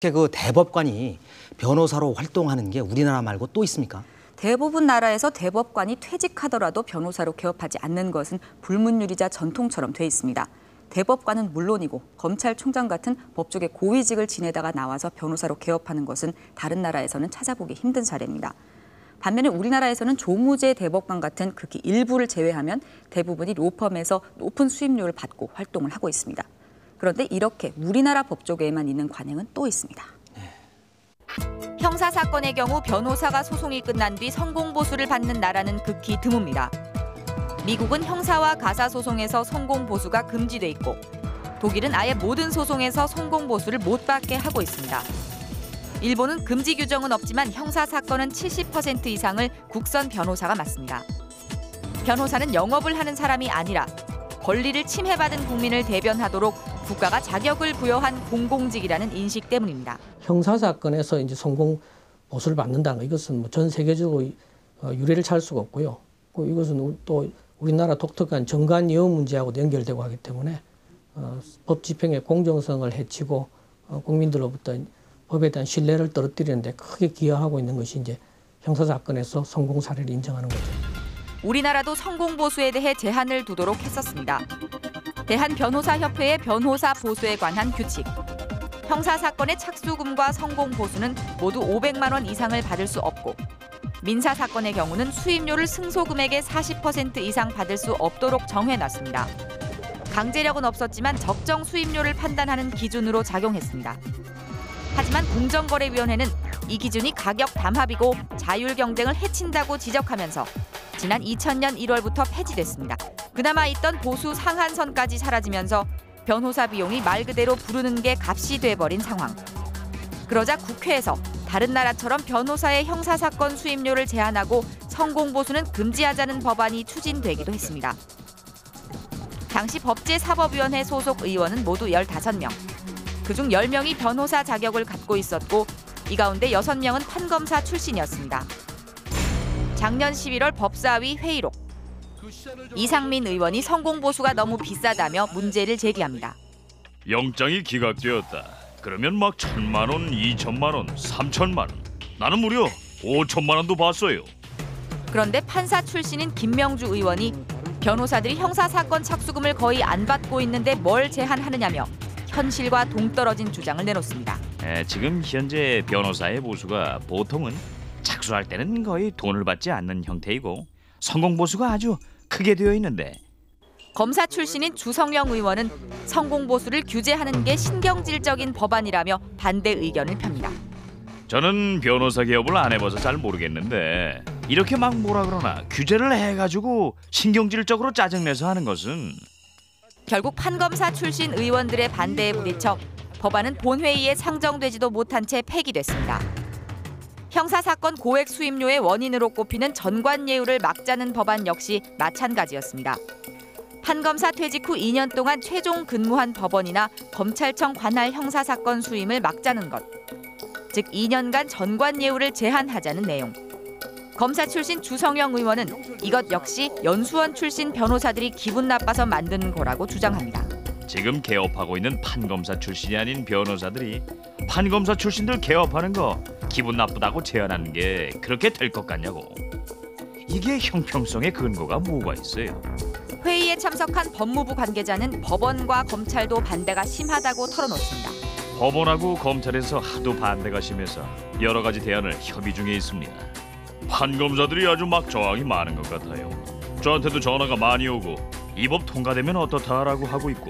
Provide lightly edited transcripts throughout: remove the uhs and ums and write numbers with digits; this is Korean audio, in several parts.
그 대법관이 변호사로 활동하는 게 우리나라 말고 또 있습니까? 대부분 나라에서 대법관이 퇴직하더라도 변호사로 개업하지 않는 것은 불문율이자 전통처럼 돼 있습니다. 대법관은 물론이고 검찰총장 같은 법조계 고위직을 지내다가 나와서 변호사로 개업하는 것은 다른 나라에서는 찾아보기 힘든 사례입니다. 반면에 우리나라에서는 조무제 대법관 같은 극히 일부를 제외하면 대부분이 로펌에서 높은 수임료를 받고 활동을 하고 있습니다. 그런데 이렇게 우리나라 법조계에만 있는 관행은 또 있습니다. 형사 사건의 경우 변호사가 소송이 끝난 뒤 성공보수를 받는 나라는 극히 드뭅니다. 미국은 형사와 가사소송에서 성공보수가 금지돼 있고 독일은 아예 모든 소송에서 성공보수를 못 받게 하고 있습니다. 일본은 금지 규정은 없지만 형사 사건은 70% 이상을 국선 변호사가 맡습니다. 변호사는 영업을 하는 사람이 아니라 권리를 침해받은 국민을 대변하도록 국가가 자격을 부여한 공공직이라는 인식 때문입니다. 형사 사건에서 이제 성공 보수를 받는다는 거, 이것은 뭐 전 세계적으로 유례를 찾을 수가 없고요. 이것은 또 우리나라 독특한 정관예우 문제하고도 연결되고 하기 때문에 법 집행의 공정성을 해치고 국민들로부터 법에 대한 신뢰를 떨어뜨리는데 크게 기여하고 있는 것이 이제 형사 사건에서 성공 사례를 인정하는 거죠. 우리나라도 성공 보수에 대해 제한을 두도록 했었습니다. 대한변호사협회의 변호사 보수에 관한 규칙. 형사 사건의 착수금과 성공 보수는 모두 500만 원 이상을 받을 수 없고 민사 사건의 경우는 수임료를 승소금액의 40% 이상 받을 수 없도록 정해놨습니다. 강제력은 없었지만 적정 수임료를 판단하는 기준으로 작용했습니다. 하지만 공정거래위원회는 이 기준이 가격 담합이고 자율 경쟁을 해친다고 지적하면서 지난 2000년 1월부터 폐지됐습니다. 그나마 있던 보수 상한선까지 사라지면서 변호사 비용이 말 그대로 부르는 게 값이 돼버린 상황. 그러자 국회에서 다른 나라처럼 변호사의 형사사건 수임료를 제한하고 성공보수는 금지하자는 법안이 추진되기도 했습니다. 당시 법제사법위원회 소속 의원은 모두 15명. 그중 10명이 변호사 자격을 갖고 있었고 이 가운데 6명은 판검사 출신이었습니다. 작년 11월 법사위 회의록. 이상민 의원이 성공보수가 너무 비싸다며 문제를 제기합니다. 영장이 기각되었다. 그러면 막 1,000만 원, 2천만 원, 3천만 원. 나는 무려 5천만 원도 봤어요. 그런데 판사 출신인 김명주 의원이 변호사들이 형사사건 착수금을 거의 안 받고 있는데 뭘 제한하느냐며 현실과 동떨어진 주장을 내놓습니다. 지금 현재 변호사의 보수가 보통은 착수할 때는 거의 돈을 받지 않는 형태이고 성공보수가 아주 크게 되어 있는데 검사 출신인 주성영 의원은 성공보수를 규제하는 게 신경질적인 법안이라며 반대 의견을 펴니다. 저는 변호사 개업을 안 해봐서 잘 모르겠는데 이렇게 막 뭐라 그러나 규제를 해가지고 신경질적으로 짜증내서 하는 것은 결국 판검사 출신 의원들의 반대에 부딪혀 법안은 본회의에 상정되지도 못한 채 폐기됐습니다. 형사사건 고액 수임료의 원인으로 꼽히는 전관예우를 막자는 법안 역시 마찬가지였습니다. 판검사 퇴직 후 2년 동안 최종 근무한 법원이나 검찰청 관할 형사사건 수임을 막자는 것. 즉 2년간 전관예우를 제한하자는 내용. 검사 출신 주성영 의원은 이것 역시 연수원 출신 변호사들이 기분 나빠서 만든 거라고 주장합니다. 지금 개업하고 있는 판검사 출신이 아닌 변호사들이 판검사 출신들 개업하는 거 기분 나쁘다고 제안하는 게 그렇게 될 것 같냐고. 이게 형평성의 근거가 뭐가 있어요? 회의에 참석한 법무부 관계자는 법원과 검찰도 반대가 심하다고 털어놓습니다. 법원하고 검찰에서 하도 반대가 심해서 여러 가지 대안을 협의 중에 있습니다. 판검사들이 아주 막 저항이 많은 것 같아요. 저한테도 전화가 많이 오고 이 법 통과되면 어떻다라고 하고 있고.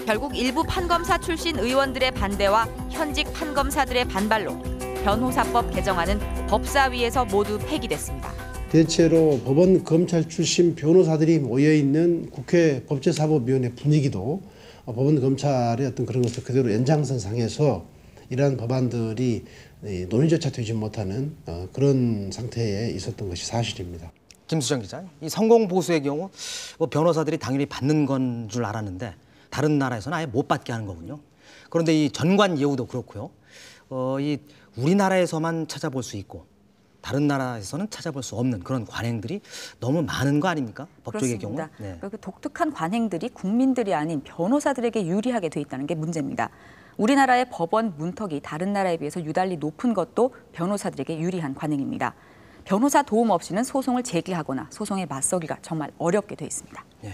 결국 일부 판검사 출신 의원들의 반대와 현직 판검사들의 반발로 변호사법 개정안은 법사위에서 모두 폐기됐습니다. 대체로 법원, 검찰 출신 변호사들이 모여있는 국회 법제사법위원회 분위기도 법원, 검찰의 어떤 그런 것을 그대로 연장선상에서 이러한 법안들이 논의조차 되지 못하는 그런 상태에 있었던 것이 사실입니다. 김수정 기자, 이 성공보수의 경우 뭐 변호사들이 당연히 받는 건 줄 알았는데 다른 나라에서는 아예 못 받게 하는 거군요. 그런데 이 전관예우도 그렇고요. 이 우리나라에서만 찾아볼 수 있고 다른 나라에서는 찾아볼 수 없는 그런 관행들이 너무 많은 거 아닙니까? 법조계의 경우. 네. 그 독특한 관행들이 국민들이 아닌 변호사들에게 유리하게 돼 있다는 게 문제입니다. 우리나라의 법원 문턱이 다른 나라에 비해서 유달리 높은 것도 변호사들에게 유리한 관행입니다. 변호사 도움 없이는 소송을 제기하거나 소송에 맞서기가 정말 어렵게 돼 있습니다. 예.